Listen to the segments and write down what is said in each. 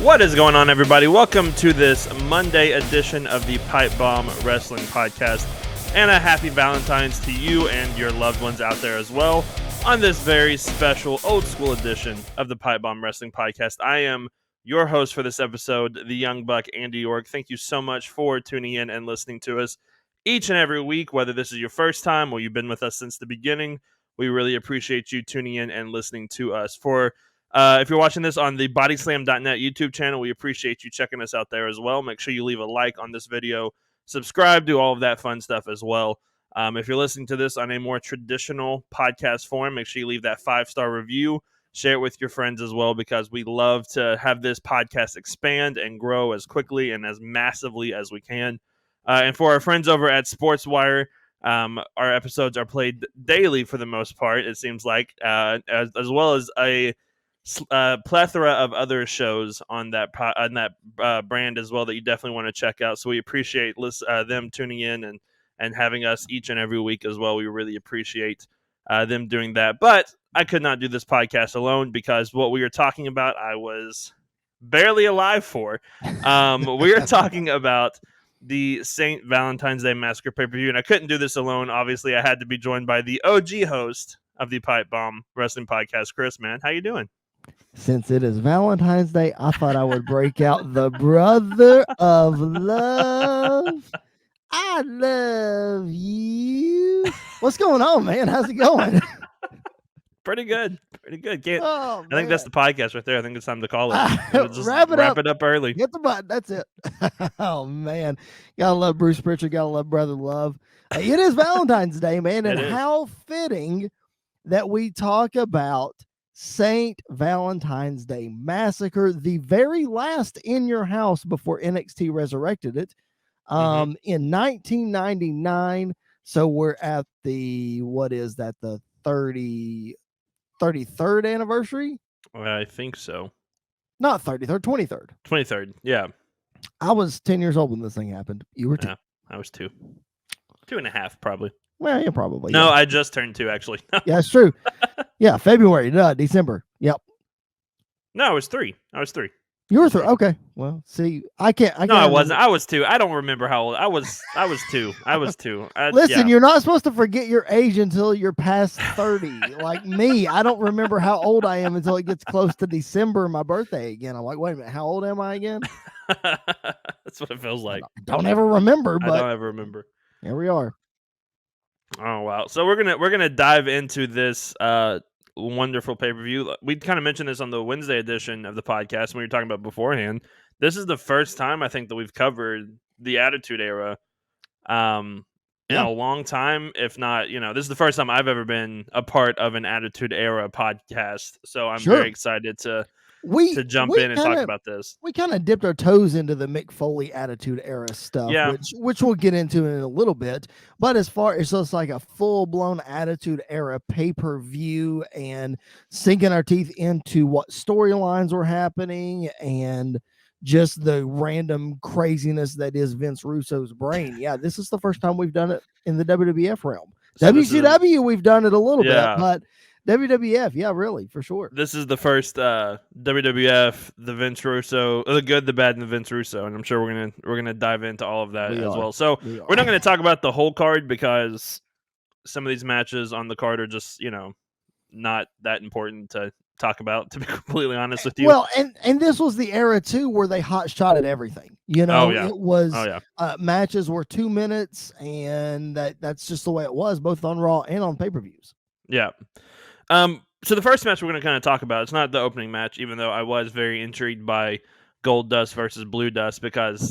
What is going on, everybody? Welcome to this Monday edition of the PipeBomb Wrestling Podcast, and a happy Valentine's to you and your loved ones out there as well on this very special old school edition of the PipeBomb Wrestling Podcast. I am your host for this episode, the Young Buck, Andy York. Thank you so much for tuning in and listening to us each and every week, whether this is your first time or you've been with us since the beginning. We really appreciate you tuning in and listening to us. If you're watching this on the bodyslam.net YouTube channel, we appreciate you checking us out there as well. Make sure you leave a like on this video, subscribe, do all of that fun stuff as well. If you're listening to this on a more traditional podcast form, make sure you leave that 5-star review. Share it with your friends as well, because we love to have this podcast expand and grow as quickly and as massively as we can. And for our friends over at SportsWire, our episodes are played daily for the most part, it seems like, as well as a plethora of other shows on that brand as well that you definitely want to check out. So we appreciate them tuning in and having us each and every week as well. We really appreciate them doing that. But I could not do this podcast alone, because what we are talking about, I was barely alive for. We are talking about the St. Valentine's Day Massacre pay-per-view, and I couldn't do this alone. Obviously, I had to be joined by the OG host of the PipeBomb Wrestling Podcast, Chris. Man, how you doing? Since it is Valentine's Day, I thought I would break out the brother of love. I love you. What's going on, man? How's it going? Pretty good. I think that's the podcast right there. I think it's time to call it. Just wrap it up early. Get the button. That's it. Oh, man. Gotta love Bruce Pritchard. Gotta love brother love. It is Valentine's Day, man. And how fitting that we talk about St. Valentine's Day Massacre, the very last in your house before NXT resurrected it in 1999. So we're at the, what is that, the 33rd anniversary? I think so. Not 33rd, 23rd. 23rd, yeah. I was 10 years old when this thing happened. You were 2. Yeah, I was 2. 2.5, probably. Well, yeah, probably. No, yeah. I just turned 2, actually. Yeah, it's true. Yeah, February, December. Yep. No, I was 3. You were 3. Okay. Well, see, I can't. No, I wasn't. I was 2. I don't remember how old I was. I was 2. Listen, You're not supposed to forget your age until you're past 30. Like me, I don't remember how old I am until it gets close to December, my birthday again. I'm like, wait a minute, how old am I again? That's what it feels like. I don't ever remember, but I don't ever remember. Here we are. Oh wow! So we're gonna dive into this wonderful pay-per-view. We kind of mentioned this on the Wednesday edition of the podcast when we were talking about beforehand. This is the first time I think that we've covered the Attitude Era in a long time. If not, this is the first time I've ever been a part of an Attitude Era podcast. So I'm very excited to jump in and talk about this. We kind of dipped our toes into the Mick Foley Attitude Era stuff, which we'll get into in a little bit. But as far as just like a full-blown Attitude Era pay-per-view and sinking our teeth into what storylines were happening and just the random craziness that is Vince Russo's brain. Yeah, this is the first time we've done it in the WWF realm. So WCW, we've done it a little bit, but WWF, yeah, really, for sure. This is the first WWF, the Vince Russo, the good, the bad, and the Vince Russo, and I'm sure we're gonna dive into all of that well. So we're not going to talk about the whole card, because some of these matches on the card are just not that important to talk about, to be completely honest with you. Well, and this was the era too where they hot shotted everything. It was matches were 2 minutes, and that's just the way it was, both on Raw and on pay-per-views. Yeah. So the first match we're going to kind of talk about, it's not the opening match, even though I was very intrigued by Gold Dust versus Blue Dust, because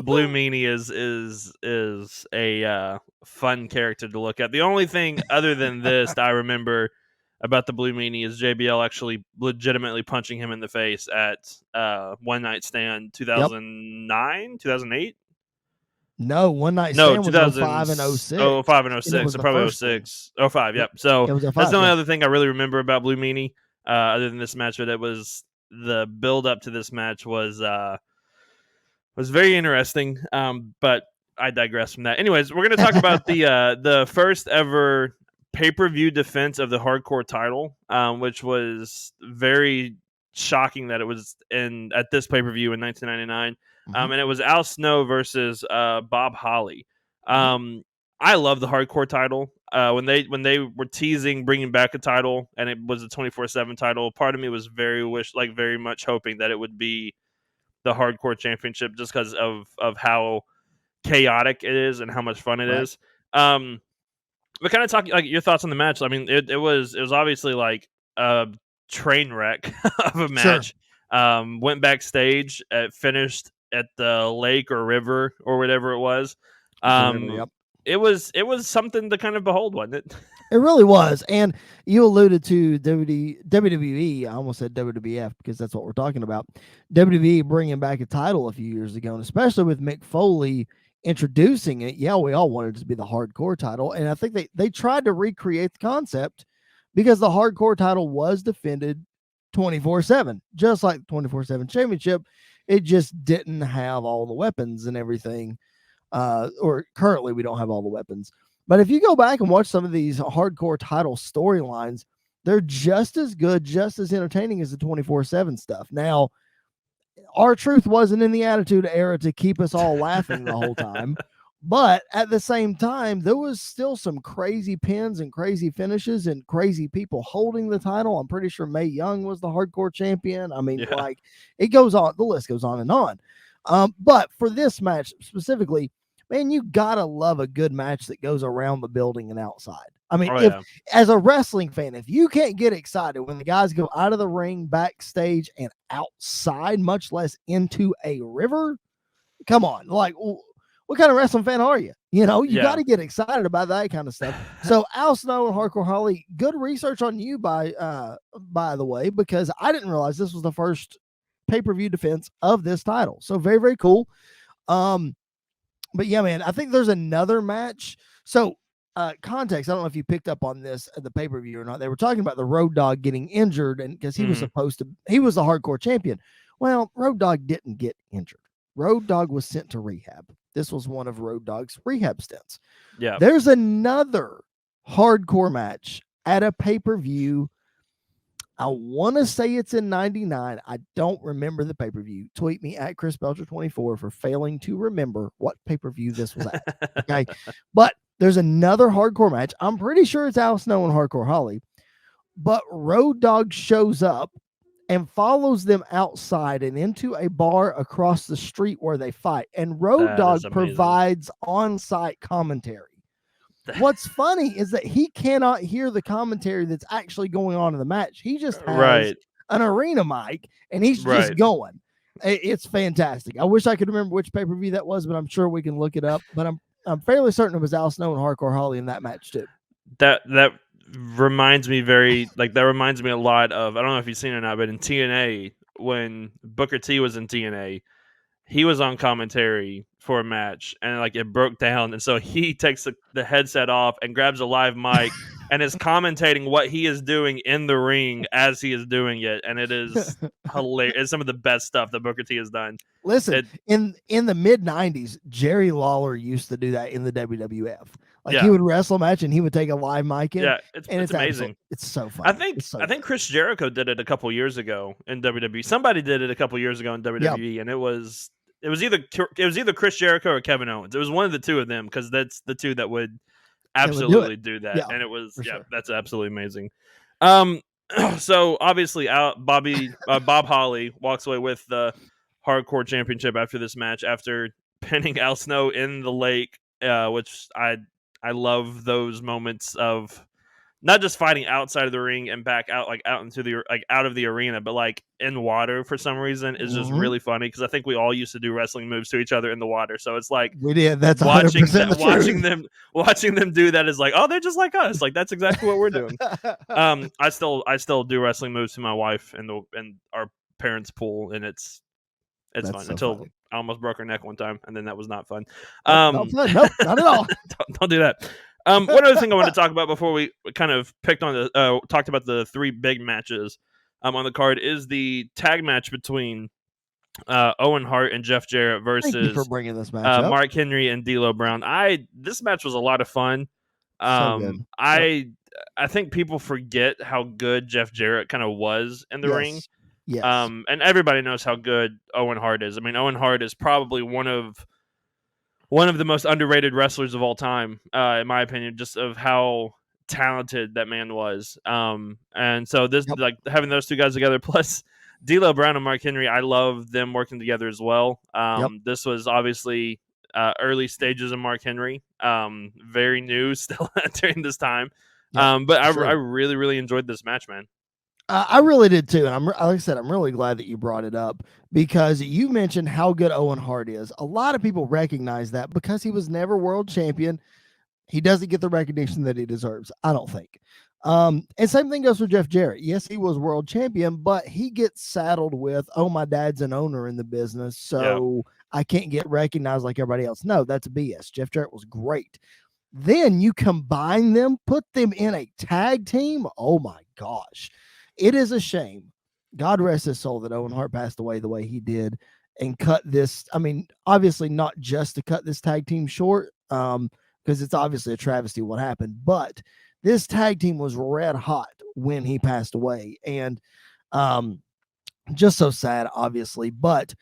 Blue Meanie is a fun character to look at. The only thing other than this that I remember about the Blue Meanie is JBL actually legitimately punching him in the face at One Night Stand 2009, 2008. No, One Night Stand was 05 and 06. 05 and 06, so probably 06. 05, yep. So that's the only other thing I really remember about Blue Meanie, other than this match. But it was the build up to this match was very interesting. But I digress from that. Anyways, we're going to talk about the first ever pay-per-view defense of the hardcore title, which was very shocking that it was at this pay-per-view in 1999. And it was Al Snow versus Bob Holly. I love the hardcore title. When they were teasing bringing back a title, and it was a 24/7 title, part of me was very much hoping that it would be the hardcore championship, just because of how chaotic it is and how much fun it is. But kind of talk like your thoughts on the match. I mean, it was obviously like a train wreck of a match. Sure. Went backstage, finished at the lake or river or whatever it was. Yep. It was something to kind of behold, wasn't it? It really was. And you alluded to WWE. I almost said WWF because that's what we're talking about. WWE bringing back a title a few years ago, and especially with Mick Foley introducing it. Yeah, we all wanted it to be the hardcore title. And I think they tried to recreate the concept because the hardcore title was defended 24/7, just like the 24/7 championship. It just didn't have all the weapons and everything. Or currently we don't have all the weapons. But if you go back and watch some of these hardcore title storylines, they're just as good, just as entertaining as the 24/7 stuff. Now, R-Truth wasn't in the Attitude Era to keep us all laughing the whole time. But at the same time, there was still some crazy pins and crazy finishes and crazy people holding the title. I'm pretty sure Mae Young was the hardcore champion. I mean, like, it goes on. The list goes on and on. But for this match specifically, man, you gotta love a good match that goes around the building and outside. I mean, as a wrestling fan, if you can't get excited when the guys go out of the ring, backstage, and outside, much less into a river, come on. Like, what kind of wrestling fan are you? You know, you got to get excited about that kind of stuff. So Al Snow and Hardcore Holly, good research on you by the way, because I didn't realize this was the first pay-per-view defense of this title. So very, very cool. But yeah, man, I think there's another match. So context, I don't know if you picked up on this at the pay-per-view or not. They were talking about the Road Dogg getting injured, and because he was he was the hardcore champion. Well, Road Dogg didn't get injured. Road Dogg was sent to rehab. This was one of Road Dogg's rehab stints. Yeah. There's another hardcore match at a pay-per-view. I want to say it's in 99. I don't remember the pay-per-view. Tweet me at Chris Belcher 24 for failing to remember what pay-per-view this was at. Okay. But there's another hardcore match. I'm pretty sure it's Al Snow and Hardcore Holly. But Road Dogg shows up and follows them outside and into a bar across the street where they fight. And Road Dogg provides on-site commentary. What's funny is that he cannot hear the commentary that's actually going on in the match. He just has an arena mic and he's just going. It's fantastic. I wish I could remember which pay-per-view that was, but I'm sure we can look it up. But I'm fairly certain it was Al Snow and Hardcore Holly in that match too. That reminds me a lot of, I don't know if you've seen it or not, but in TNA, when Booker T was in TNA, he was on commentary for a match and like it broke down. And so he takes the headset off and grabs a live mic and is commentating what he is doing in the ring as he is doing it. And it is hilarious. It's some of the best stuff that Booker T has done. Listen, in the mid 90s, Jerry Lawler used to do that in the WWF. Like he would wrestle a match and he would take a live mic in. Yeah, it's amazing. It's so fun. I think Chris Jericho did it a couple years ago in WWE. Somebody did it a couple years ago in WWE, and it was either Chris Jericho or Kevin Owens. It was one of the two of them because that's the two that would absolutely do that. Yeah, and it was that's absolutely amazing. So obviously Bob Holly walks away with the hardcore championship after this match after pinning Al Snow in the lake, which I love those moments of not just fighting outside of the ring and back out, like out into the out of the arena, but like in water for some reason is just really funny because I think we all used to do wrestling moves to each other in the water. So it's like we did. That's watching them do that is like, oh, they're just like us. Like that's exactly what we're doing. I still do wrestling moves to my wife and our parents' pool, and it's fun so until funny. I almost broke her neck one time, and then that was not fun. Nope, not at all. don't do that. One other thing I wanted to talk about before we kind of talked about the three big matches on the card is the tag match between Owen Hart and Jeff Jarrett versus Thank you for bringing this match up. Mark Henry and D'Lo Brown. This match was a lot of fun. So good. I think people forget how good Jeff Jarrett kind of was in the ring. Yes. And everybody knows how good Owen Hart is. I mean, Owen Hart is probably one of the most underrated wrestlers of all time, in my opinion, just of how talented that man was. And so this, Yep. like, having those two guys together, plus D'Lo Brown and Mark Henry, I love them working together as well. Yep. This was obviously early stages of Mark Henry, very new still during this time. Yep, But I sure. really, really enjoyed this match, man. I really did too, and like I said, I'm really glad that you brought it up because you mentioned how good Owen Hart is. A lot of people recognize that because he was never world champion. He doesn't get the recognition that he deserves, I don't think. And same thing goes for Jeff Jarrett. Yes, he was world champion, but he gets saddled with, oh, my dad's an owner in the business, so I can't get recognized like everybody else. No, that's BS. Jeff Jarrett was great. Then you combine them, put them in a tag team. Oh my gosh. It is a shame. God rest his soul that Owen Hart passed away the way he did and cut this. I mean, obviously not just to cut this tag team short, because it's obviously a travesty what happened, but this tag team was red hot when he passed away. And just so sad, obviously. But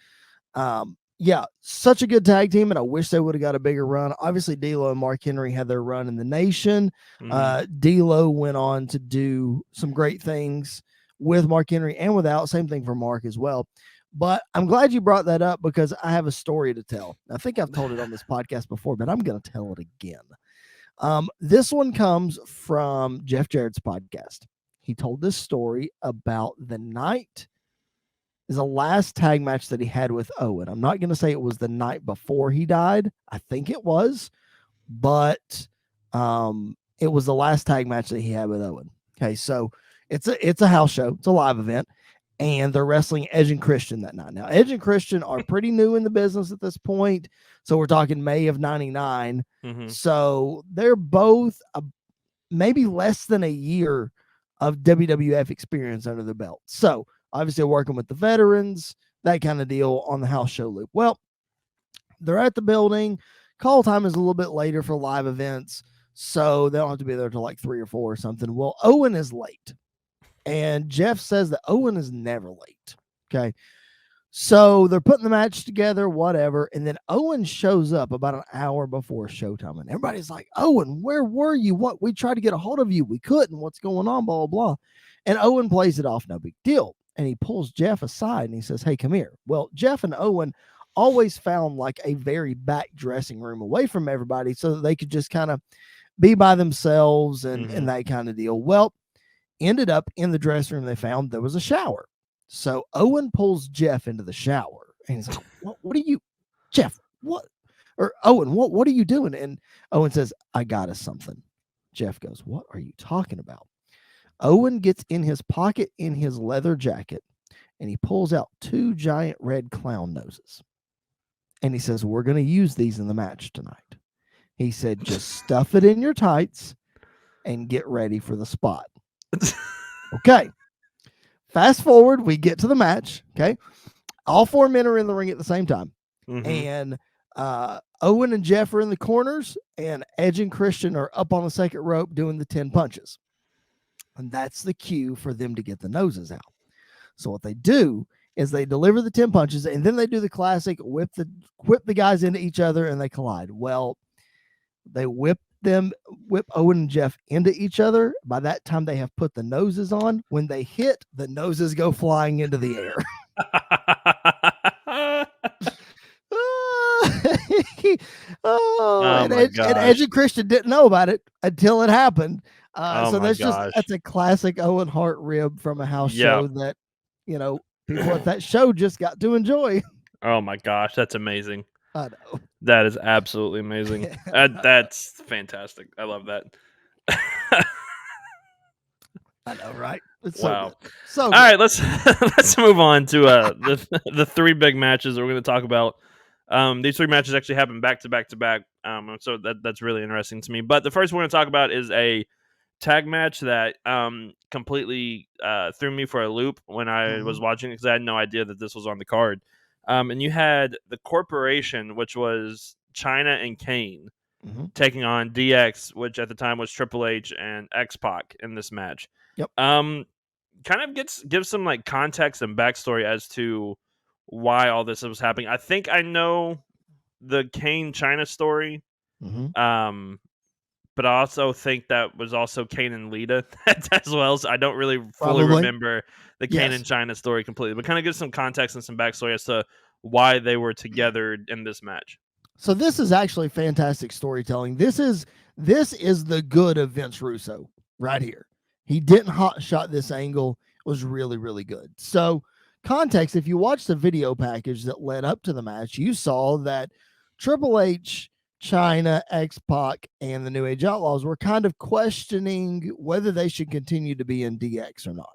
yeah, such a good tag team, and I wish they would have got a bigger run. Obviously, D'Lo and Mark Henry had their run in the nation. D'Lo went on to do some great things with Mark Henry and without. Same thing for Mark as well. But I'm glad you brought that up because I have a story to tell. I think I've told it on this podcast before, but I'm going to tell it again. This one comes from Jeff Jarrett's podcast. He told this story about the night is the last tag match that he had with Owen. I'm not going to say it was the night before he died. I think it was, but it was the last tag match that he had with Owen. Okay, so it's a house show. It's a live event, and they're wrestling Edge and Christian that night. Now, Edge and Christian are pretty new in the business at this point, so we're talking May of '99. So they're both maybe less than a year of WWF experience under the belt. So obviously working with the veterans, that kind of deal on the house show loop. Well, they're at the building. Call time is a little bit later for live events, so they don't have to be there till like 3 or 4 or something. Well, Owen is late, and Jeff says that Owen is never late. Okay. So they're putting the match together, whatever. And then Owen shows up about an hour before showtime. And everybody's like, Owen, where were you? What? We tried to get a hold of you. We couldn't. What's going on? Blah, blah, blah. And Owen plays it off. No big deal. And he pulls Jeff aside and he says, hey, come here. Well, Jeff and Owen always found like a very back dressing room away from everybody so that they could just kind of be by themselves and that kind of deal. Well, ended up in the dressing room they found there was a shower. So Owen pulls Jeff into the shower and he's like, what are you, Jeff, what? Or Owen, what are you doing? And Owen says, I got us something. Jeff goes, what are you talking about? Owen gets in his pocket in his leather jacket and he pulls out 2 giant red clown noses. And he says, we're going to use these in the match tonight. He said, just stuff it in your tights and get ready for the spot. Okay. Fast forward, we get to the match. Okay. All 4 men are in the ring at the same time. And Owen and Jeff are in the corners, and Edge and Christian are up on the second rope doing the 10 punches. And that's the cue for them to get the noses out. So what they do is they deliver the 10 punches, and then they do the classic whip the guys into each other, and they collide. Well, they whip Owen and Jeff into each other. By that time, they have put the noses on. When they hit, the noses go flying into the air. And Edge and Christian didn't know about it until it happened. So that's a classic Owen Hart rib from a house show that, people at that show just got to enjoy. Oh my gosh, that's amazing. I know. That is absolutely amazing. That's fantastic. I love that. I know, right? It's wow. So all right, let's move on to the 3 big matches that we're going to talk about. These 3 matches actually happen back to back to back. So that's really interesting to me. But the first one we're going to talk about is a tag match that completely threw me for a loop when I was watching it because I had no idea that this was on the card. And you had the Corporation, which was Chyna and Kane, taking on DX, which at the time was Triple H and X-Pac in this match. Yep. kind of gives some like context and backstory as to why all this was happening. I think I know the Kane China story. Mm-hmm. But I also think that was also Kane and Lita as well. So I don't really fully Probably. remember the Kane and Yes. China story completely, but kind of give some context and some backstory as to why they were together in this match. So this is actually fantastic storytelling. This is the good of Vince Russo right here. He didn't hot shot this angle. It was really, really good. So context, if you watch the video package that led up to the match, you saw that Triple H, China, X-Pac, and the New Age Outlaws were kind of questioning whether they should continue to be in DX or not.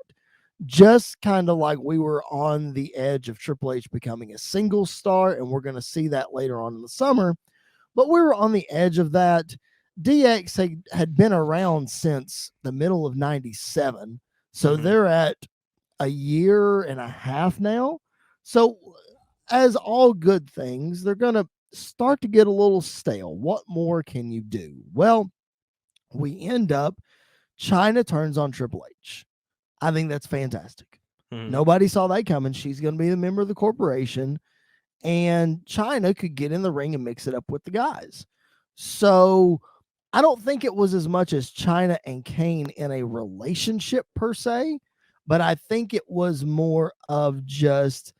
Just kind of like we were on the edge of Triple H becoming a single star, and we're going to see that later on in the summer. But we were on the edge of that. DX had been around since the middle of 97. So they're at a year and a half now. So, as all good things, they're going to start to get a little stale. What more can you do? Well, we end up, China turns on Triple H. I think that's fantastic. Nobody saw that coming. She's going to be a member of the corporation, and China could get in the ring and mix it up with the guys. So I don't think it was as much as China and Kane in a relationship per se, but I think it was more of just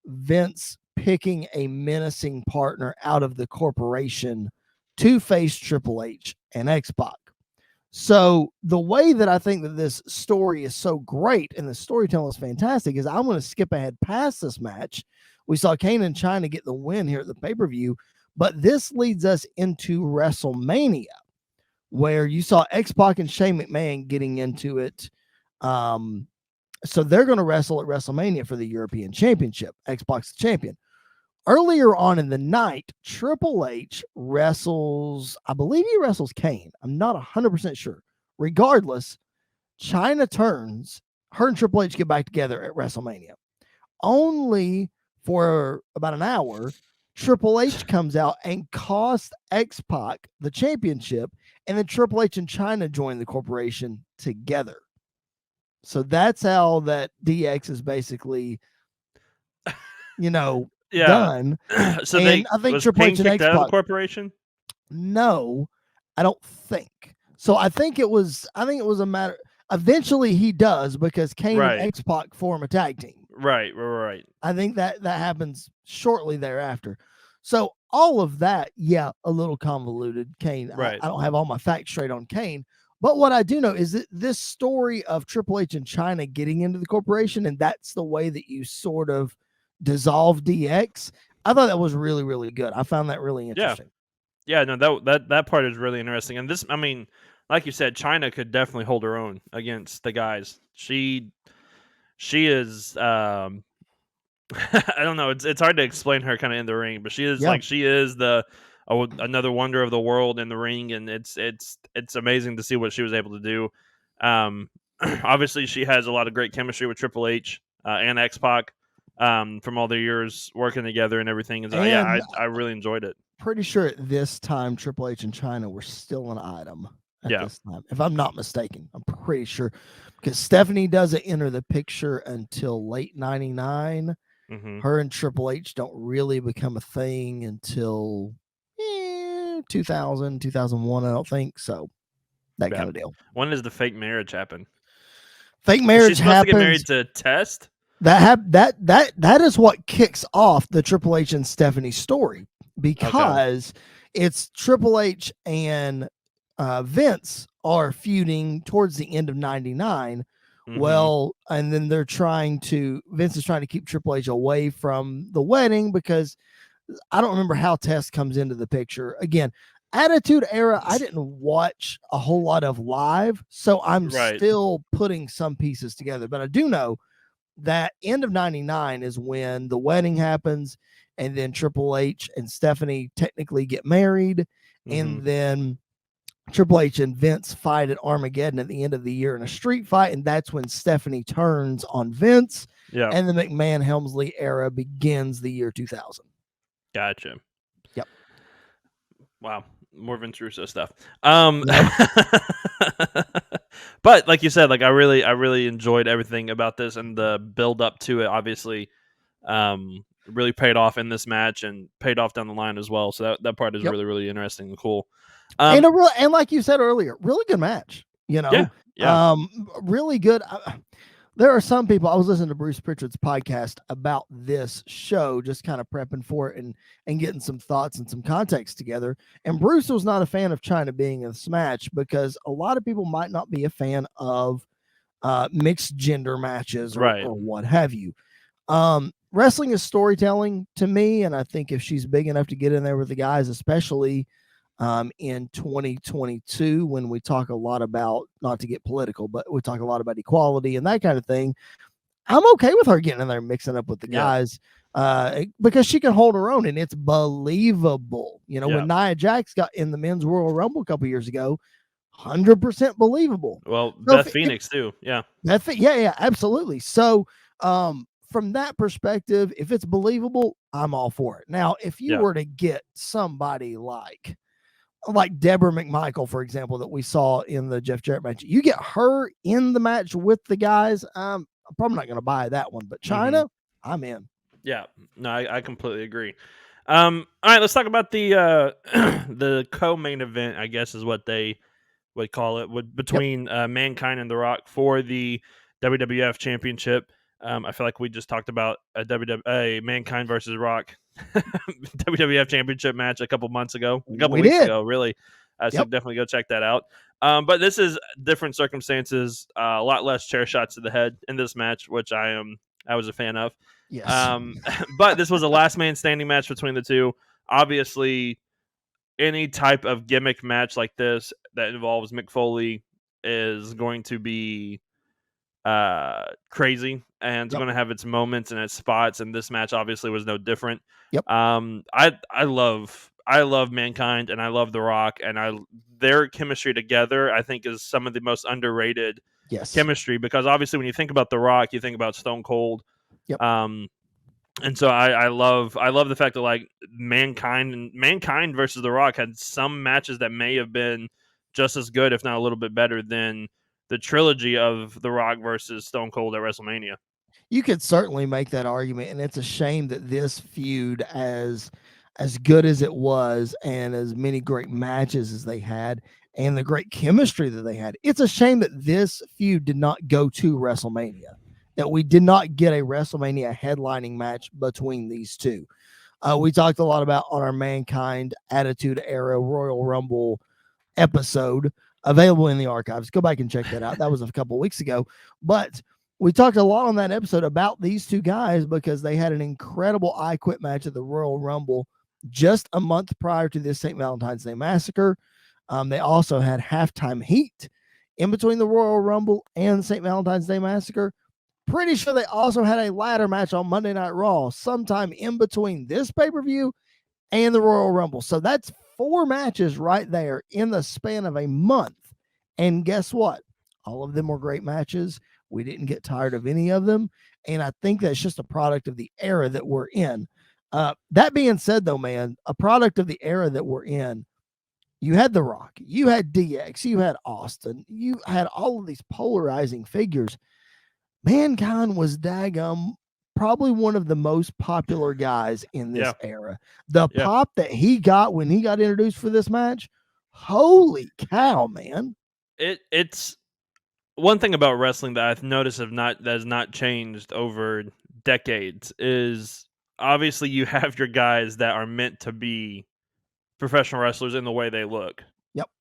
Vince picking a menacing partner out of the corporation to face Triple H and X-Pac. So the way that I think that this story is so great and the storytelling is fantastic is I'm going to skip ahead past this match. We saw Kane and China get the win here at the pay-per-view, but this leads us into WrestleMania, where you saw X-Pac and Shane McMahon getting into it. So they're going to wrestle at WrestleMania for the European Championship. X-Pac's the champion. Earlier on in the night, Triple H wrestles, I believe he wrestles Kane. I'm not 100% sure. Regardless, China turns, her and Triple H get back together at WrestleMania. Only for about an hour, Triple H comes out and costs X-Pac the championship, and then Triple H and China join the corporation together. So that's how that DX is basically, done. So and I think Triple H and kicked out of the X-Pac. corporation? No, I don't think. So I think it was a matter. Eventually he does, because Kane and X-Pac form a tag team. Right. I think that happens shortly thereafter. So all of that, a little convoluted. Kane, I don't have all my facts straight on Kane, but what I do know is that this story of Triple H and China getting into the corporation, and that's the way that you sort of dissolve DX. I thought that was really, really good. I found that really interesting. Yeah, no, that part is really interesting. And this, I mean, like you said, China could definitely hold her own against the guys. She is I don't know, it's hard to explain her kind of in the ring, but she is the another wonder of the world in the ring, and it's amazing to see what she was able to do. Obviously she has a lot of great chemistry with Triple H and X-Pac from all their years working together and everything. And so, I really enjoyed it. Pretty sure at this time Triple H and China were still an item at this time, if I'm not mistaken. I'm pretty sure, because Stephanie doesn't enter the picture until late 99. Her and Triple H don't really become a thing until 2000, 2001, I don't think. So that kind of deal. When does the fake marriage happen? Fake marriage happens. To get married to Test? That is what kicks off the Triple H and Stephanie story, because it's Triple H and Vince are feuding towards the end of 99. Well, and then Vince is trying to keep Triple H away from the wedding, because I don't remember how Test comes into the picture. Again, Attitude Era, I didn't watch a whole lot of live, so I'm still putting some pieces together. But I do know that end of 99 is when the wedding happens, and then Triple H and Stephanie technically get married, and then Triple H and Vince fight at Armageddon at the end of the year in a street fight, and that's when Stephanie turns on Vince, and the McMahon-Helmsley era begins the year 2000. Gotcha. Yep. Wow. More Vince Russo stuff. But like you said, like I really enjoyed everything about this, and the build up to it obviously really paid off in this match and paid off down the line as well. So that part is Yep. really interesting and cool. And like you said earlier, really good match. Yeah. Really good. There are some people. I was listening to Bruce Pritchard's podcast about this show, just kind of prepping for it and getting some thoughts and some context together. And Bruce was not a fan of Chyna being in this match because a lot of people might not be a fan of mixed gender matches or what have you. Wrestling is storytelling to me, and I think if she's big enough to get in there with the guys, especially in 2022, when we talk a lot about, not to get political, but we talk a lot about equality and that kind of thing, I'm okay with her getting in there mixing up with the guys because she can hold her own and it's believable. When Nia Jax got in the men's Royal Rumble a couple years ago, 100% believable. Well, Beth Phoenix too. Yeah. Yeah, absolutely. So from that perspective, if it's believable, I'm all for it. Now, if you were to get somebody like Deborah McMichael, for example, that we saw in the Jeff Jarrett match, you get her in the match with the guys, I'm probably not going to buy that one. But Chyna, I'm in. Yeah, no, I completely agree. All right, let's talk about the the co-main event, I guess is what they would call it, between Mankind and The Rock for the WWF Championship. I feel like we just talked about a Mankind versus Rock WWF Championship match a couple weeks ago, really. So definitely go check that out. But this is different circumstances, a lot less chair shots to the head in this match, which I was a fan of. Yes. But this was a last man standing match between the two. Obviously, any type of gimmick match like this that involves Mick Foley is going to be crazy, and it's going to have its moments and its spots, and this match obviously was no different. I love Mankind and I love The Rock, and their chemistry together I think is some of the most underrated chemistry, because obviously when you think about The Rock, you think about Stone Cold. And so I love the fact that like Mankind versus The Rock had some matches that may have been just as good, if not a little bit better, than the trilogy of The Rock versus Stone Cold at WrestleMania. You could certainly make that argument, and it's a shame that this feud, as good as it was and as many great matches as they had and the great chemistry that they had, it's a shame that this feud did not go to WrestleMania, that we did not get a WrestleMania headlining match between these two. We talked a lot about on our Mankind Attitude Era Royal Rumble episode, available in the archives. Go back and check that out. That was a couple weeks ago. But we talked a lot on that episode about these two guys because they had an incredible I Quit match at the Royal Rumble just a month prior to this St. Valentine's Day Massacre. They also had halftime heat in between the Royal Rumble and St. Valentine's Day Massacre. Pretty sure they also had a ladder match on Monday Night Raw sometime in between this pay-per-view and the Royal Rumble. So that's 4 matches right there in the span of a month. And guess what? All of them were great matches. We didn't get tired of any of them. And I think that's just a product of the era that we're in. That being said, though, man, a product of the era that we're in, you had The Rock, you had DX, you had Austin, you had all of these polarizing figures. Mankind was daggum probably one of the most popular guys in this era. The pop that he got when he got introduced for this match, holy cow, man. It's one thing about wrestling that I've noticed that has not changed over decades is obviously you have your guys that are meant to be professional wrestlers in the way they look.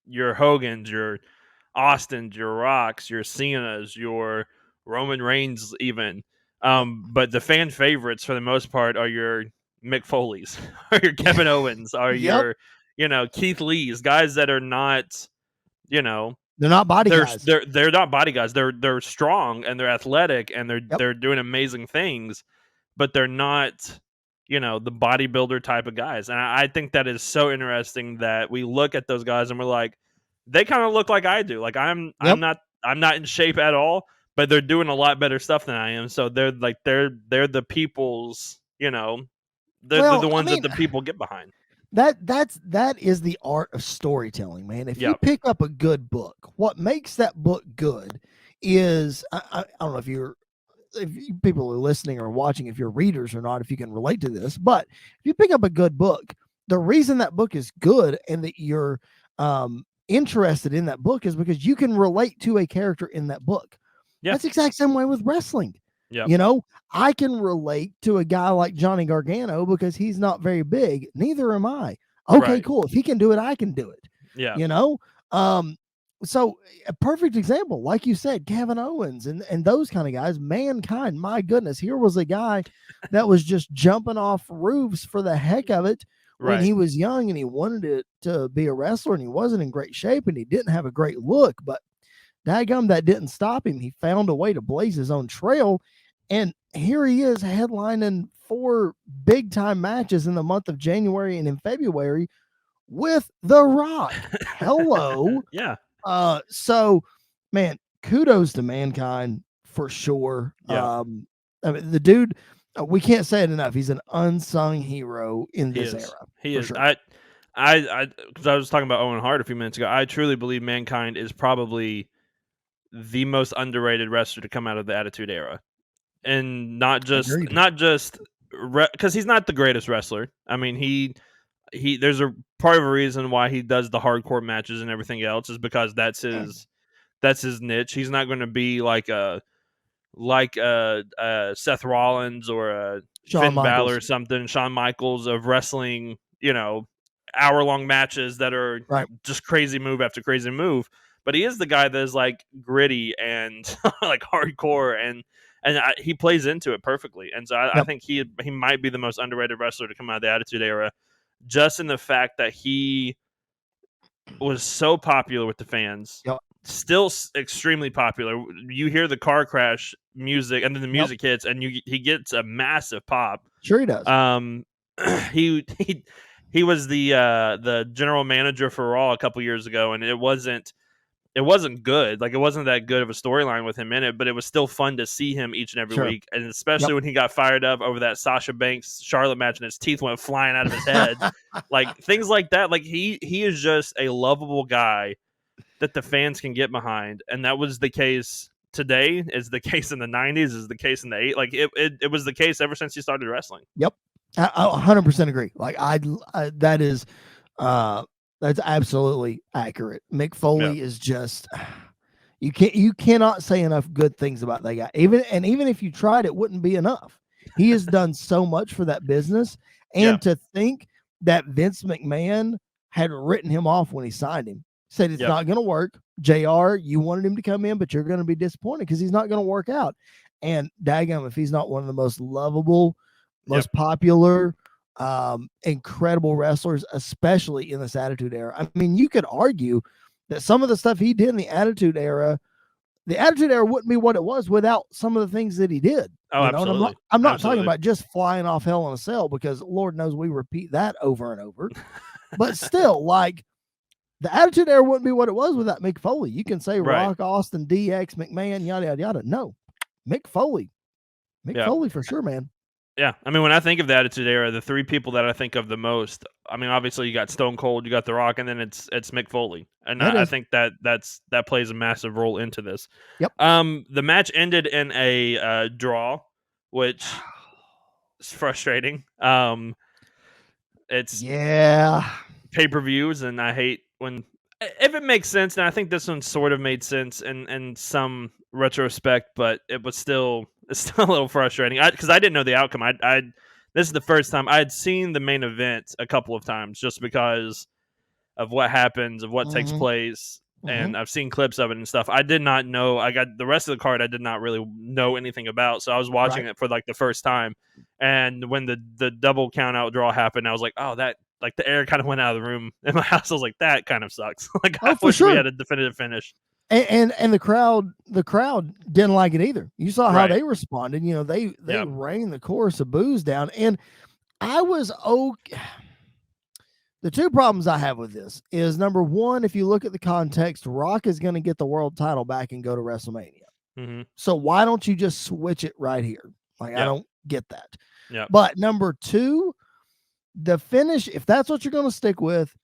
Your Hogans, your Austins, your Rocks, your Cenas, your Roman Reigns even. But the fan favorites for the most part are your Mick Foleys, are your Kevin Owens, are your, Keith Lees, guys that are not, they're not body guys. They're not body guys. They're strong and they're athletic and they're doing amazing things, but they're not, the bodybuilder type of guys. And I think that is so interesting that we look at those guys and we're like, they kind of look like I do. Like I'm not in shape at all, but they're doing a lot better stuff than I am. So they're the people's, they're the ones that the people get behind. that is the art of storytelling, man. If you pick up a good book, what makes that book good is I don't know if people are listening or watching, if you're readers or not, if you can relate to this, but if you pick up a good book, the reason that book is good and that you're interested in that book is because you can relate to a character in that book. That's the exact same way with wrestling. You know, I can relate to a guy like Johnny Gargano because he's not very big. Neither am I. Okay, cool. If he can do it, I can do it. You know? So a perfect example, like you said, Kevin Owens and those kind of guys, Mankind, my goodness, here was a guy that was just jumping off roofs for the heck of it when he was young and he wanted it to be a wrestler and he wasn't in great shape and he didn't have a great look, but daggum, that didn't stop him. He found a way to blaze his own trail. And here he is headlining 4 big time matches in the month of January and in February with The Rock. Hello. So man, kudos to Mankind for sure. I mean, the dude, we can't say it enough. He's an unsung hero in this era. He is. Sure. Because I was talking about Owen Hart a few minutes ago. I truly believe Mankind is probably the most underrated wrestler to come out of the Attitude Era, and not just because he's not the greatest wrestler. I mean, he there's a part of a reason why he does the hardcore matches and everything else is because that's his niche. He's not going to be like Seth Rollins or a Finn Balor or something, Shawn Michaels of wrestling, hour-long matches that are just crazy move after crazy move. But he is the guy that is like gritty and like hardcore, and he plays into it perfectly. And so I think he might be the most underrated wrestler to come out of the Attitude Era, just in the fact that he was so popular with the fans. Still extremely popular. You hear the car crash music, and then the music hits, and he gets a massive pop. Sure, he does. He was the general manager for Raw a couple years ago, and it wasn't good. Like, it wasn't that good of a storyline with him in it, but it was still fun to see him each and every week, and especially when he got fired up over that Sasha Banks Charlotte match, and his teeth went flying out of his head, like things like that. Like he is just a lovable guy that the fans can get behind, and that was the case today, is the case in the 90s, is the case in the 80s. Like it was the case ever since he started wrestling. I 100% agree. Like that is that's absolutely accurate. Mick Foley is just, you cannot say enough good things about that guy. Even if you tried, it wouldn't be enough. He has done so much for that business, and to think that Vince McMahon had written him off when he signed him. Said it's not going to work. JR, you wanted him to come in, but you're going to be disappointed because he's not going to work out. And daggum, if he's not one of the most lovable, most popular, incredible wrestlers, especially in this Attitude Era. I mean, you could argue that some of the stuff he did in the Attitude Era wouldn't be what it was without some of the things that he did. Oh, absolutely. I'm not talking about just flying off Hell in a Cell, because Lord knows we repeat that over and over. But still, like, the Attitude Era wouldn't be what it was without Mick Foley. You can say Rock, Austin, DX, McMahon, yada, yada, yada. No, Mick Foley. Foley for sure, man. Yeah, I mean, when I think of the Attitude Era, the 3 people that I think of the most, I mean, obviously you got Stone Cold, you got The Rock, and then it's Mick Foley, and I think that plays a massive role into this. The match ended in a draw, which is frustrating. It's pay-per-views, and I hate when, if it makes sense, and I think this one sort of made sense in some retrospect, but it's still a little frustrating because I didn't know the outcome. This is the first time I had seen the main event a couple of times just because of what happens, of what takes place, and I've seen clips of it and stuff. I did not know. I got the rest of the card I did not really know anything about, so I was watching it for like the first time. And when the double count out draw happened, I was like, oh, that, like, the air kind of went out of the room in my house. I was like, that kind of sucks. Like, I wish we had a definitive finish. And the crowd didn't like it either. You saw how they responded. You know, they rained the chorus of boos down. And I was okay. The 2 problems I have with this is, number one, if you look at the context, Rock is going to get the world title back and go to WrestleMania. So why don't you just switch it right here? Like, I don't get that. But number 2, The finish, if that's what you're going to stick with,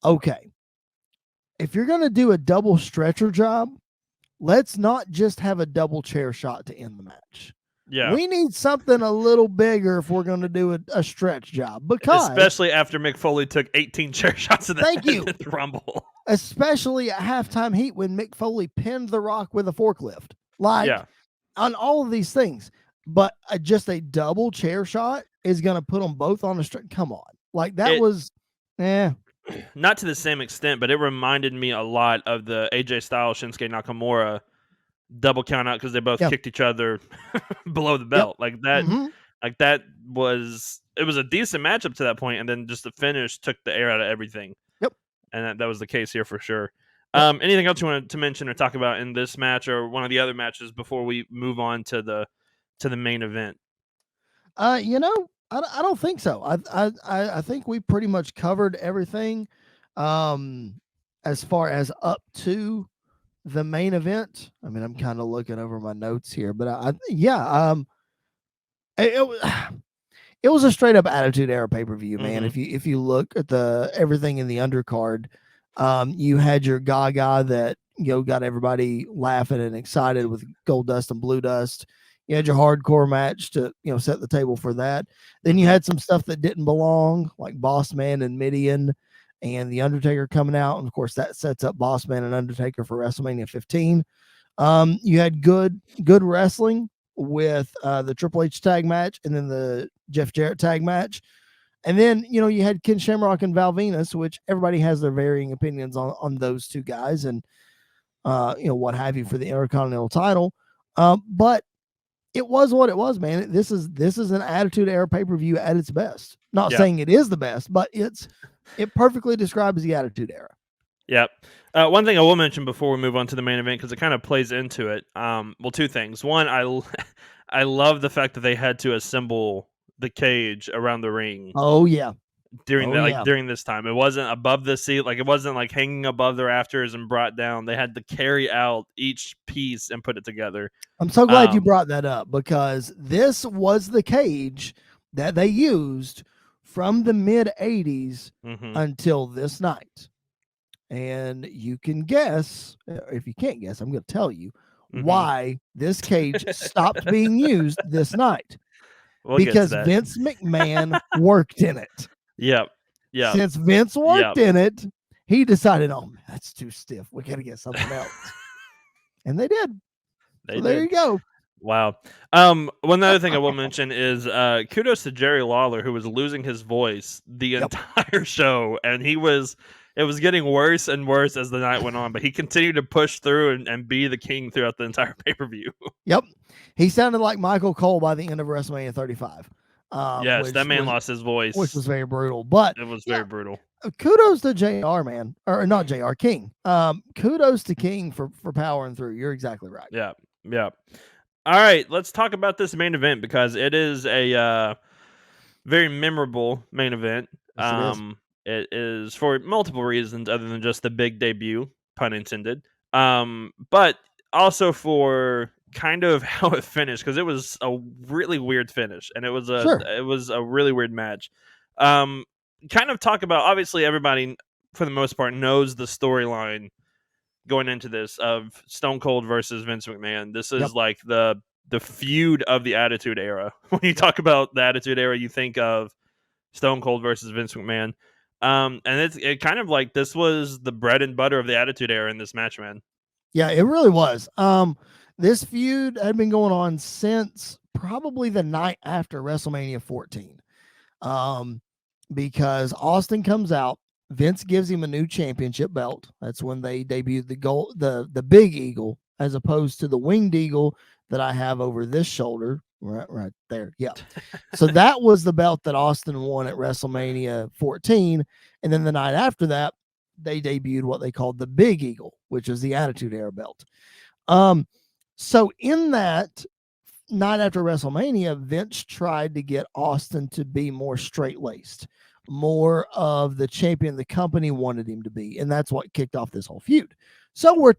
okay. If you're going to do a double stretcher job, let's not just have a double chair shot to end the match. Yeah. We need something a little bigger if we're going to do a stretch job. Because especially after Mick Foley took 18 chair shots in the Rumble. Especially at halftime heat when Mick Foley pinned The Rock with a forklift. On all of these things. But just a double chair shot is going to put them both on the stretch. Come on. Like that was, not to the same extent, but it reminded me a lot of the AJ Styles Shinsuke Nakamura double count out because they both kicked each other below the belt. Like that, like that was a decent matchup to that point, and then just the finish took the air out of everything. Yep. And that was the case here for sure. Anything else you wanted to mention or talk about in this match or one of the other matches before we move on to the main event? I don't think so. I think we pretty much covered everything as far as up to the main event. I mean, I'm kind of looking over my notes here, but it was a straight up Attitude Era pay-per-view, man. If you look at everything in the undercard, you had your Gaga that got everybody laughing and excited with Gold Dust and Blue Dust. You had your hardcore match to set the table for that. Then you had some stuff that didn't belong, like Boss Man and Midian and the Undertaker coming out, and of course that sets up Boss Man and Undertaker for WrestleMania 15. You had good wrestling with the Triple H tag match and then the Jeff Jarrett tag match. And then, you had Ken Shamrock and Val Venus, which everybody has their varying opinions on those two guys and, what have you for the Intercontinental title. But it was what it was, man. This is an Attitude Era pay-per-view at its best. Not saying it is the best, but it perfectly describes the Attitude Era. Yep. One thing I will mention before we move on to the main event, because it kind of plays into it. Well, two things. One, I love the fact that they had to assemble the cage around the ring. Oh yeah. During this time, it wasn't above the seat, like it wasn't like hanging above the rafters and brought down. They had to carry out each piece and put it together. I'm so glad you brought that up, because this was the cage that they used from the mid 80s until this night. And you can guess, if you can't guess, I'm going to tell you why this cage stopped being used this night. Because Vince McMahon worked in it. Yep. Since Vince worked in it, he decided, oh, man, that's too stiff. We got to get something else. And they did. There you go. Wow. One other thing I will mention is kudos to Jerry Lawler, who was losing his voice the entire show, and it was getting worse and worse as the night went on, but he continued to push through and be the king throughout the entire pay-per-view. Yep. He sounded like Michael Cole by the end of WrestleMania 35. Yes, that man lost his voice. Which was very brutal. But it was very brutal. Kudos to JR, man. Or not JR, King. Kudos to King for powering through. You're exactly right. Yeah. All right, let's talk about this main event, because it is a very memorable main event. Yes, it is for multiple reasons other than just the big debut, pun intended. But also for kind of how it finished, because it was a really weird finish, and it was a really weird match. Kind of talk about, obviously everybody for the most part knows the storyline going into this of Stone Cold versus Vince McMahon. This is like the feud of the Attitude Era. When you talk about the Attitude Era, you think of Stone Cold versus Vince McMahon. And it kind of like this was the bread and butter of the Attitude Era in this match, man. Yeah, it really was. This feud had been going on since probably the night after WrestleMania 14. Because Austin comes out, Vince gives him a new championship belt. That's when they debuted the Big Eagle, as opposed to the Winged Eagle that I have over this shoulder, right there. Yeah. So that was the belt that Austin won at WrestleMania 14. And then the night after that, they debuted what they called the Big Eagle, which is the Attitude Era belt. So in that night after WrestleMania, Vince tried to get Austin to be more straight-laced, more of the champion the company wanted him to be. And that's what kicked off this whole feud. So we're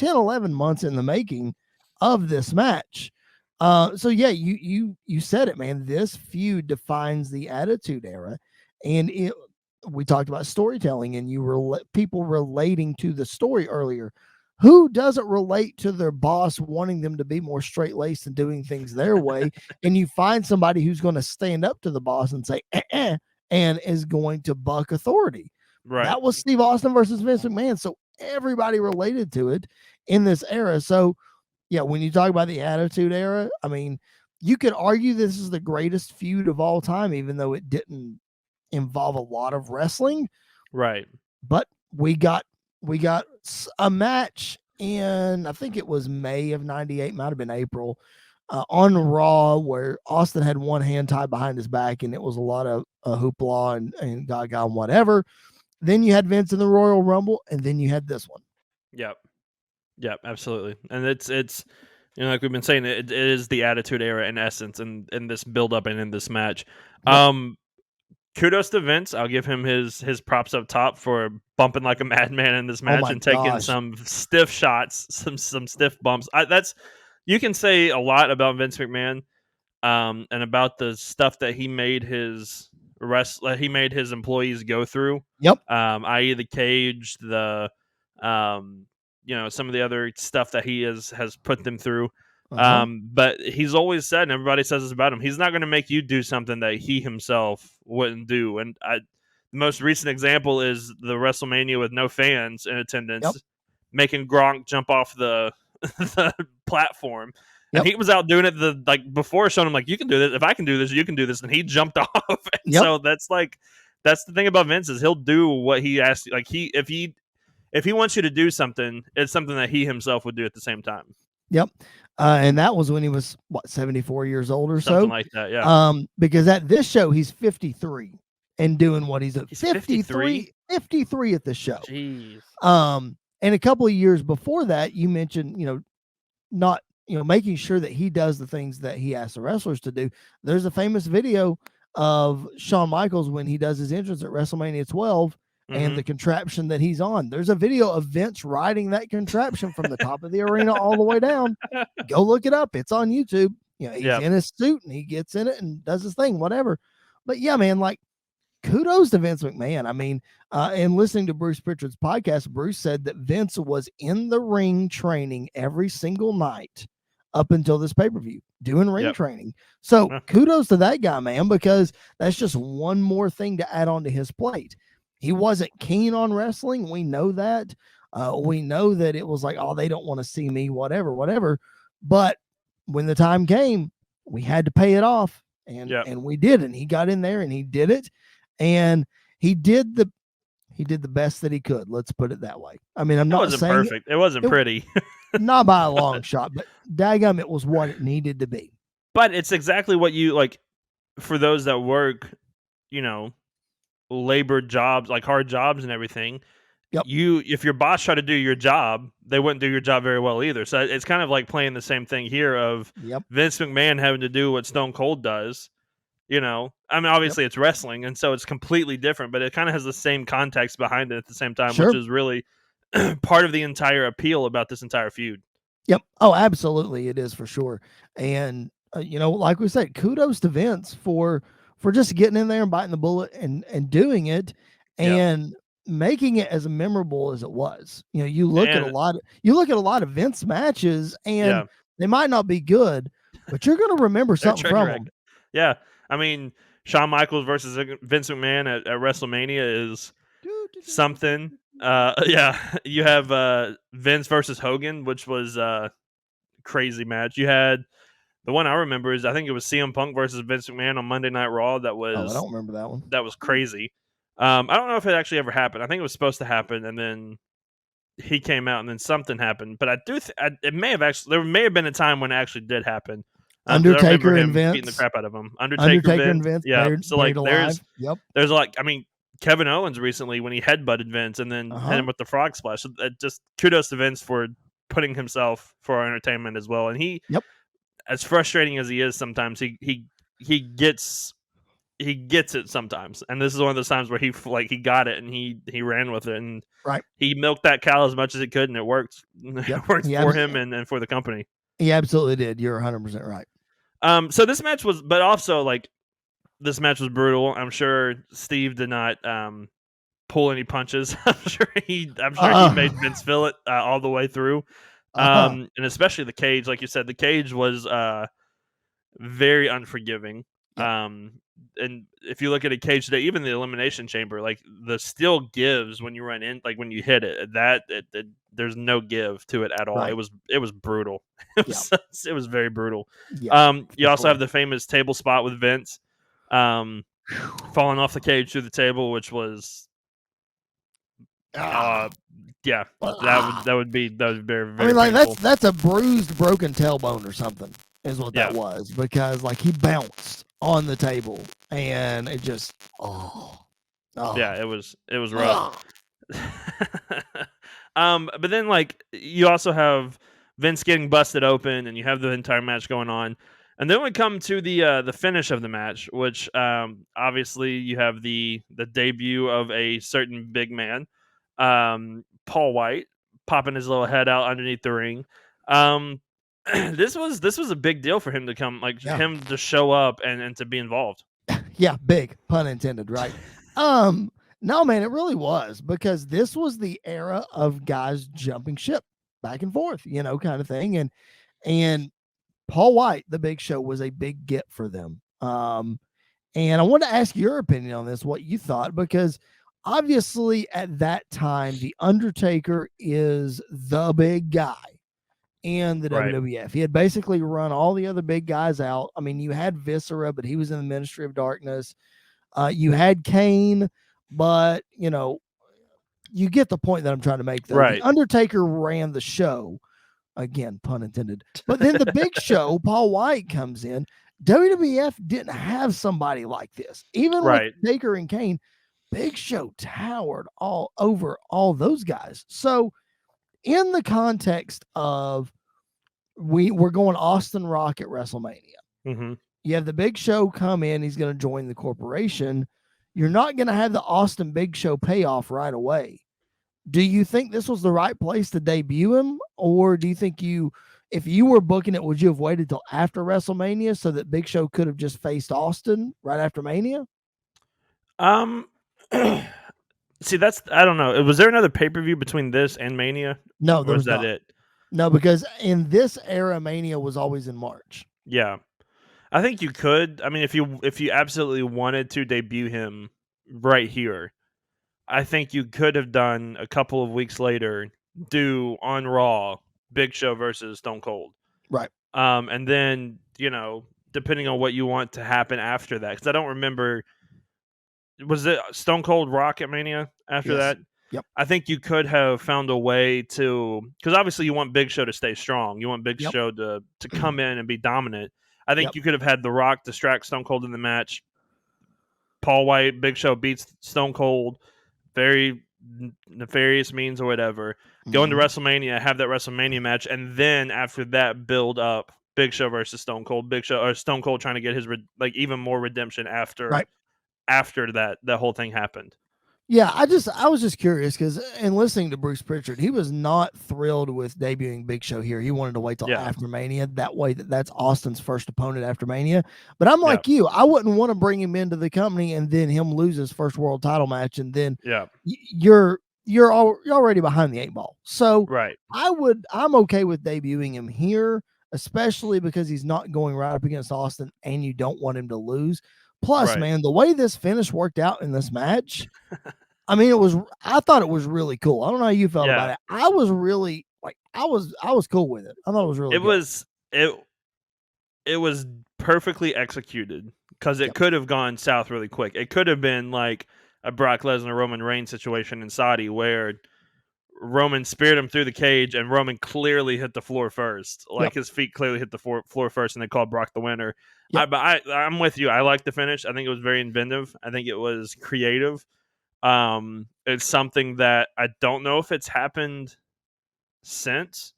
11 months in the making of this match. So yeah, you said it, man. This feud defines the Attitude Era. And we talked about storytelling, and people relating to the story earlier. Who doesn't relate to their boss wanting them to be more straight laced and doing things their way? And you find somebody who's going to stand up to the boss and say, and is going to buck authority. Right. That was Steve Austin versus Vince McMahon. So everybody related to it in this era. So, yeah, when you talk about the Attitude Era, I mean, you could argue this is the greatest feud of all time, even though it didn't involve a lot of wrestling. Right. But we got a match in, I think it was May of '98, might have been April, on Raw, where Austin had one hand tied behind his back, and it was a lot of hoopla and gaga and whatever. Then you had Vince in the Royal Rumble, and then you had this one. Yep, absolutely. And it's like we've been saying, it is the Attitude Era in essence, and in this build up and in this match. Yep. Kudos to Vince. I'll give him his props up top for bumping like a madman in this match and taking some stiff shots, some stiff bumps. You can say a lot about Vince McMahon, and about the stuff that he made his employees go through. Yep. I.e. the cage, the some of the other stuff that he has put them through. But he's always said, and everybody says this about him, he's not going to make you do something that he himself wouldn't do. And the most recent example is the WrestleMania with no fans in attendance, making Gronk jump off the platform. And he was out doing it before, showing him, like, you can do this. If I can do this, you can do this. And he jumped off. And so that's the thing about Vince, is he'll do what he asks. Like, if he wants you to do something, it's something that he himself would do at the same time. Yep. And that was when he was 74 years old or something like that. Yeah. Because at this show he's 53 and doing what he's 53 at the show. Jeez. And a couple of years before that, you mentioned, making sure that he does the things that he asks the wrestlers to do. There's a famous video of Shawn Michaels when he does his entrance at WrestleMania 12. And the contraption that he's on. There's a video of Vince riding that contraption from the top of the arena all the way down. Go look it up. It's on YouTube. He's in his suit and he gets in it and does his thing, whatever. But yeah, man, like, kudos to Vince McMahon. I mean, in listening to Bruce Pritchard's podcast, Bruce said that Vince was in the ring training every single night up until this pay-per-view, doing ring training. So kudos to that guy, man, because that's just one more thing to add on to his plate. He wasn't keen on wrestling. We know that. We know that it was like, oh, they don't want to see me, whatever. But when the time came, we had to pay it off. And we did. And he got in there and he did it. And he did the best that he could. Let's put it that way. I mean, I'm not saying perfect. It wasn't pretty. Not by a long shot, but daggum, it was what it needed to be. But it's exactly what you like for those that work, labor jobs, like hard jobs and everything. If your boss tried to do your job, they wouldn't do your job very well either. So it's kind of like playing the same thing here of Vince McMahon having to do what Stone Cold does. I mean, obviously it's wrestling, and so it's completely different, but it kind of has the same context behind it at the same time, which is really part of the entire appeal about this entire feud. Yep. Oh, absolutely. It is for sure. And, like we said, kudos to Vince for just getting in there and biting the bullet and doing it and making it as memorable as it was. You look at a lot of Vince matches and they might not be good, but you're going to remember something from them. Yeah. I mean, Shawn Michaels versus Vince McMahon at WrestleMania is something. You have Vince versus Hogan, which was a crazy match. You had the one I remember is, I think it was CM Punk versus Vince McMahon on Monday Night Raw. That was I don't remember that one. That was crazy. I don't know if it actually ever happened. I think it was supposed to happen, and then he came out, and then something happened. But I do it may have actually, there may have been a time when it actually did happen. Undertaker and Vince beating the crap out of him. Undertaker and Vince. Yeah. So like there's alive. Kevin Owens recently when he headbutted Vince and then hit him with the frog splash. So just kudos to Vince for putting himself for our entertainment as well. And he, as frustrating as he is sometimes, he gets it sometimes. And this is one of those times where he got it and he ran with it, and he milked that cow as much as he could, and it worked. It worked for him and for the company. He absolutely did. You're 100% right. So this match was, but also like this match was brutal. I'm sure Steve did not pull any punches. I'm sure he made Vince feel it all the way through. And especially the cage, like you said, the cage was very unforgiving. And if you look at a cage today, even the Elimination Chamber, like the steel gives when you run in, like when you hit it. There's no give to it at all. Right. It was brutal. It was very brutal. Yeah, you also have the famous table spot with Vince falling off the cage through the table, which was that would be very, very I mean, like painful. that's a bruised, broken tailbone or something is what that was, because like he bounced on the table and it just yeah, it was rough. But then like you also have Vince getting busted open, and you have the entire match going on, and then we come to the finish of the match, which obviously you have the debut of a certain big man, Paul White, popping his little head out underneath the ring. This was a big deal for him to come, like him to show up and to be involved. Yeah, big pun intended, right? No, man, it really was, because this was the era of guys jumping ship back and forth, kind of thing. And Paul White, the Big Show, was a big get for them. And I want to ask your opinion on this, what you thought, because obviously at that time, The Undertaker is the big guy in the WWF. He had basically run all the other big guys out. I mean, you had Viscera, but he was in the Ministry of Darkness. You had Kane, but you get the point that I'm trying to make, though. The Undertaker ran the show, again, pun intended. But then the Big Show, Paul White, comes in. WWF didn't have somebody like this. Even with Taker and Kane, Big Show towered all over all those guys. So in the context of we're going Austin Rock at WrestleMania, you have the Big Show come in. He's going to join the corporation. You're not going to have the Austin Big Show payoff right away. Do you think this was the right place to debut him? Or do you think if you were booking it, would you have waited till after WrestleMania so that Big Show could have just faced Austin right after Mania? See, I don't know. Was there another pay-per-view between this and Mania? No, there was that not. It? No, because in this era, Mania was always in March. Yeah. I think you could. I mean, if you absolutely wanted to debut him right here, I think you could have done a couple of weeks later, do on Raw, Big Show versus Stone Cold. Right. And then, depending on what you want to happen after that, because I don't remember, was it Stone Cold Rock at Mania after that? Yep. I think you could have found a way to, because obviously you want Big Show to stay strong. You want Big Show to come in and be dominant. I think you could have had The Rock distract Stone Cold in the match. Paul White, Big Show beats Stone Cold, very nefarious means or whatever. Go into WrestleMania, have that WrestleMania match, and then after that, build up Big Show versus Stone Cold. Big Show or Stone Cold trying to get his even more redemption after that whole thing happened. Yeah, I was just curious, because in listening to Bruce Pritchard, he was not thrilled with debuting Big Show here. He wanted to wait till after Mania. That way, that's Austin's first opponent after Mania. But I'm like you, I wouldn't want to bring him into the company and then him lose his first world title match, and then you're already behind the 8 ball. So I'm okay with debuting him here, especially because he's not going right up against Austin, and you don't want him to lose. Plus, man, the way this finish worked out in this match, I mean, I thought it was really cool. I don't know how you felt about it. I was really I was cool with it. I thought it was really good. It was perfectly executed, because it could have gone south really quick. It could have been like a Brock Lesnar Roman Reigns situation in Saudi, where Roman speared him through the cage, and Roman clearly hit the floor first. His feet clearly hit the floor first, and they called Brock the winner. But I'm with you. I like the finish. I think it was very inventive. I think it was creative. It's something that I don't know if it's happened since.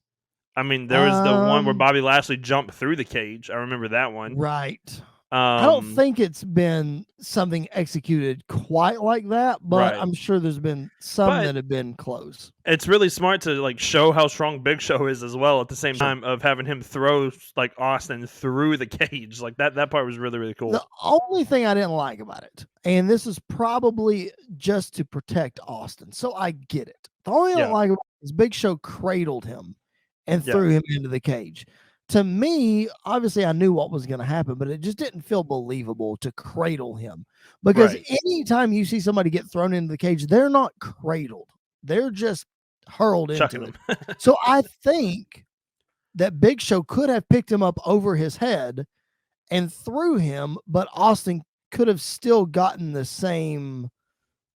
I mean, there was the one where Bobby Lashley jumped through the cage. I remember that one. Right. I don't think it's been something executed quite like that, but I'm sure there's been some that have been close. It's really smart to like show how strong Big Show is as well at the same time of having him throw like Austin through the cage. Like that part was really, really cool. The only thing I didn't like about it, and this is probably just to protect Austin, so I get it. The only thing I don't like about it is Big Show cradled him and threw him into the cage. To me, obviously, I knew what was going to happen, but it just didn't feel believable to cradle him because anytime you see somebody get thrown into the cage, they're not cradled. They're just hurled into it. So I think that Big Show could have picked him up over his head and threw him, but Austin could have still gotten the same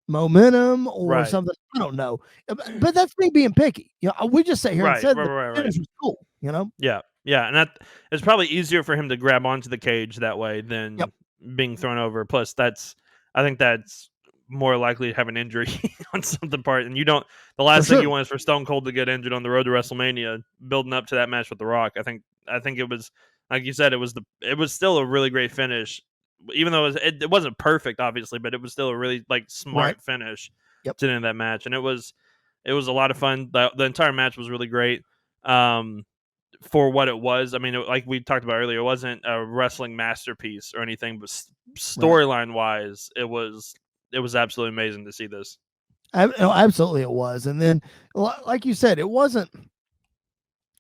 momentum or something. I don't know. But that's me being picky. You know, we just sat here and said the finish was cool, you know? Yeah. Yeah. And it's probably easier for him to grab onto the cage that way than being thrown over. Plus, I think that's more likely to have an injury on something part. And the last thing you want is for Stone Cold to get injured on the road to WrestleMania, building up to that match with The Rock. I think it was, like you said, it was still a really great finish, even though it wasn't perfect, obviously, but it was still a really like smart finish to the end of that match. And it was a lot of fun. The entire match was really great. For what it was. I mean, like we talked about earlier, it wasn't a wrestling masterpiece or anything, but storyline wise, it was absolutely amazing to see this. Absolutely, it was. And then, like you said, it wasn't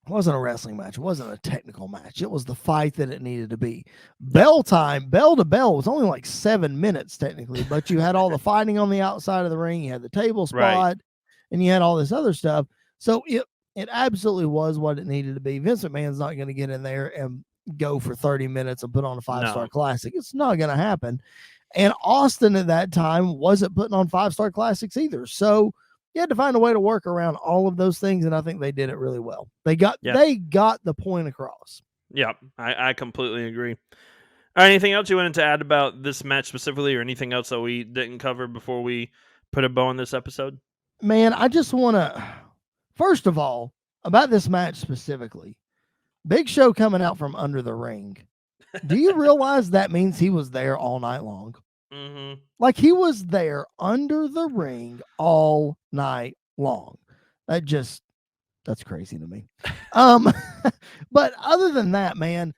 a wrestling match. It wasn't a technical match. It was the fight that it needed to be. Bell time, bell to bell, was only like 7 minutes technically, but you had all the fighting on the outside of the ring. You had the table spot, and you had all this other stuff. So it absolutely was what it needed to be. Vince McMahon's not going to get in there and go for 30 minutes and put on a 5-star classic. It's not going to happen. And Austin at that time wasn't putting on 5-star classics either. So you had to find a way to work around all of those things, and I think they did it really well. They got the point across. Yeah, I completely agree. All right, anything else you wanted to add about this match specifically, or anything else that we didn't cover before we put a bow on this episode? Man, I just want to, first of all, about this match specifically, Big Show coming out from under the ring. Do you realize that means he was there all night long? Mm-hmm. Like he was there under the ring all night long. That's crazy to me. But other than that, man,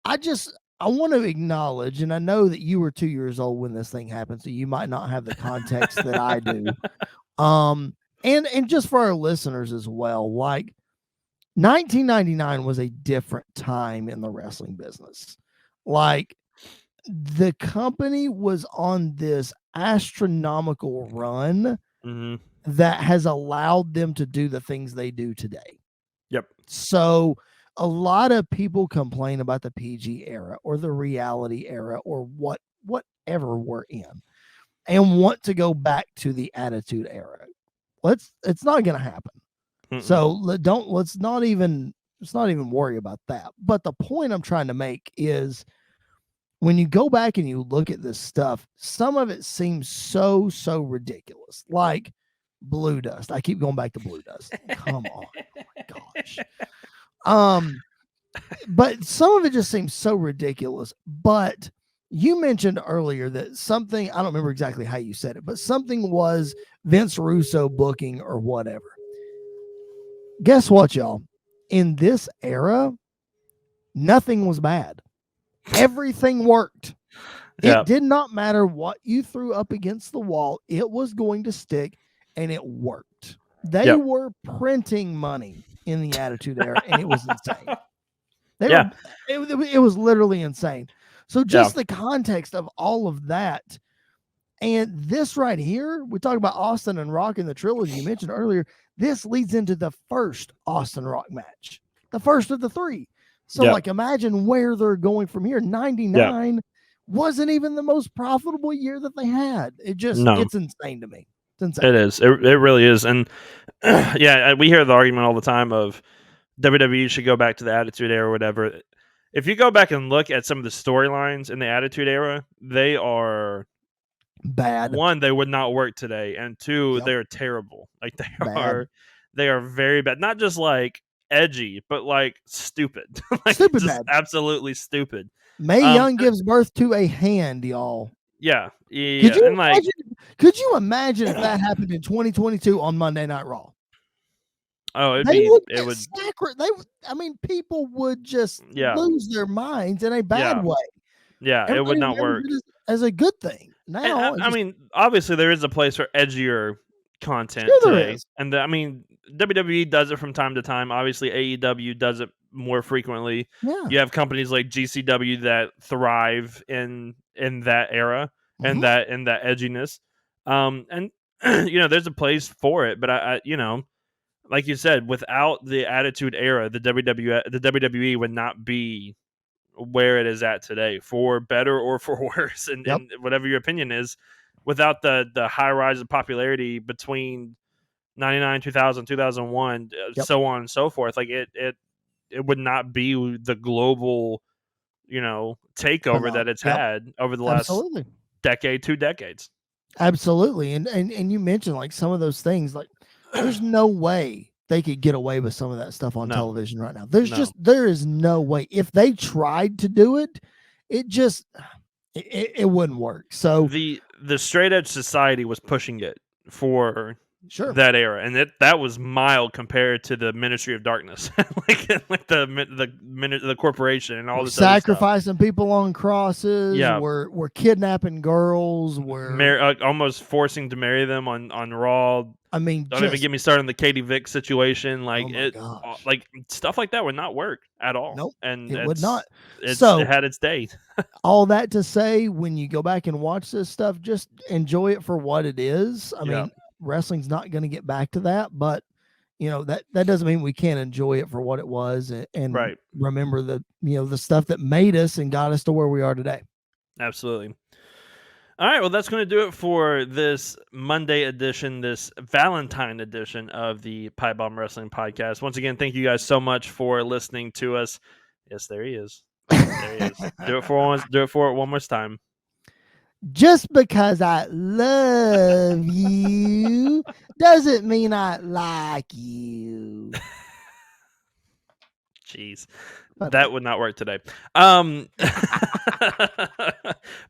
I want to acknowledge, and I know that you were 2 years old when this thing happened, so you might not have the context that I do. And just for our listeners as well, like 1999 was a different time in the wrestling business. Like the company was on this astronomical run that has allowed them to do the things they do today. Yep. So a lot of people complain about the PG era or the reality era or whatever we're in and want to go back to the Attitude Era. It's not going to happen. So let's not even worry about that. But the point I'm trying to make is when you go back and you look at this stuff, some of it seems so ridiculous. Like Blue Dust. I keep going back to Blue Dust. Come on. Oh my gosh. But some of it just seems so ridiculous. But you mentioned earlier that something, I don't remember exactly how you said it, but something was Vince Russo booking or whatever. Guess what, y'all? In this era, nothing was bad. Everything worked. It did not matter what you threw up against the wall. It was going to stick, and it worked. They were printing money in the Attitude Era, and it was insane. It was literally insane. So just the context of all of that, and this right here, we talk about Austin and Rock in the trilogy you mentioned earlier. This leads into the first Austin Rock match, the first of the 3. So like, imagine where they're going from here. 99 wasn't even the most profitable year that they had. It's insane to me. It's insane. It is. It really is. And we hear the argument all the time of WWE should go back to the Attitude Era or whatever. If you go back and look at some of the storylines in the Attitude Era, they are bad. 1, they would not work today, and 2, they're terrible. Like they are very bad. Not just like edgy, but like stupid. Like stupid just bad. Absolutely stupid. Mae Young gives birth to a hand, y'all. Yeah. Could you imagine if that happened in 2022 on Monday Night Raw? Oh, people would just lose their minds in a bad way. Yeah, Everybody it would not work as a good thing. Now, obviously there is a place for edgier content today, and WWE does it from time to time. Obviously, AEW does it more frequently. Yeah. You have companies like GCW that thrive in that era and that edginess. And there's a place for it, but I like you said, without the Attitude Era, the WWE would not be where it is at today, for better or for worse, and whatever your opinion is. Without the high rise of popularity between 99, 2000, 2001, so on and so forth, like it would not be the global, takeover that it's had over the last decade, 2 decades. Absolutely. And you mentioned like some of those things, like there's no way they could get away with some of that stuff on television right now. There is no way. If they tried to do it, it wouldn't work. So the straight edge society was pushing it for that era, and that was mild compared to the Ministry of Darkness, like the corporation and all this sacrificing people on crosses. We're kidnapping girls. We're almost forcing to marry them on Raw. Don't even get me started on the Katie Vick situation. Like like stuff like that would not work at all. Nope, and it would not. It had its day. All that to say, when you go back and watch this stuff, just enjoy it for what it is. I mean, wrestling's not going to get back to that, but that doesn't mean we can't enjoy it for what it was and remember the stuff that made us and got us to where we are today. Absolutely. All right, well, that's going to do it for this Monday edition, this Valentine edition of the PipeBomb Wrestling Podcast. Once again, thank you guys so much for listening to us. Yes, there he is. There he is. Do it for it one more time. Just because I love you doesn't mean I like you. Jeez. That would not work today.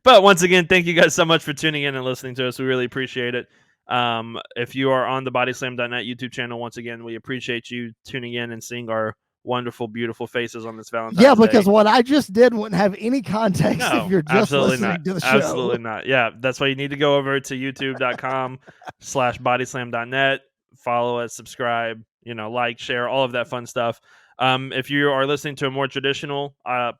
But once again, thank you guys so much for tuning in and listening to us. We really appreciate it. If you are on the bodyslam.net YouTube channel, once again, we appreciate you tuning in and seeing our wonderful, beautiful faces on this Valentine's Day. Because what I just did wouldn't have any context if you're just listening to the show. Absolutely not. Yeah, that's why you need to go over to youtube.com/bodyslam.net. Follow us, subscribe, like, share, all of that fun stuff. If you are listening to a more traditional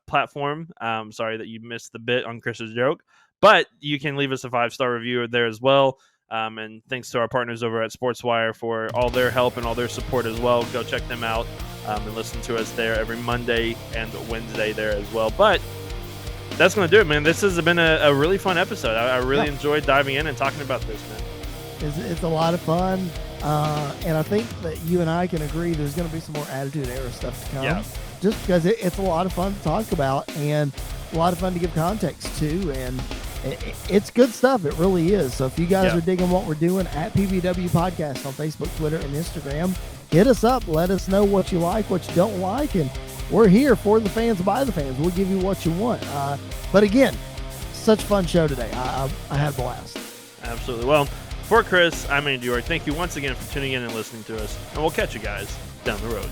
platform, sorry that you missed the bit on Chris's joke, but you can leave us a 5-star review there as well. And thanks to our partners over at SportsWire for all their help and all their support as well. Go check them out and listen to us there every Monday and Wednesday there as well. But that's going to do it, man. This has been a really fun episode. I really enjoyed diving in and talking about this, man. It's a lot of fun. And I think that you and I can agree there's going to be some more Attitude Era stuff to come. Yeah. Just because it's a lot of fun to talk about and a lot of fun to give context to. And it's good stuff. It really is. So if you guys are digging what we're doing, at PVW Podcast on Facebook, Twitter, and Instagram, hit us up. Let us know what you like, what you don't like. And we're here for the fans, by the fans. We'll give you what you want. But again, such a fun show today. I had a blast. Absolutely. Well, for Chris, I'm Andy York. Thank you once again for tuning in and listening to us. And we'll catch you guys down the road.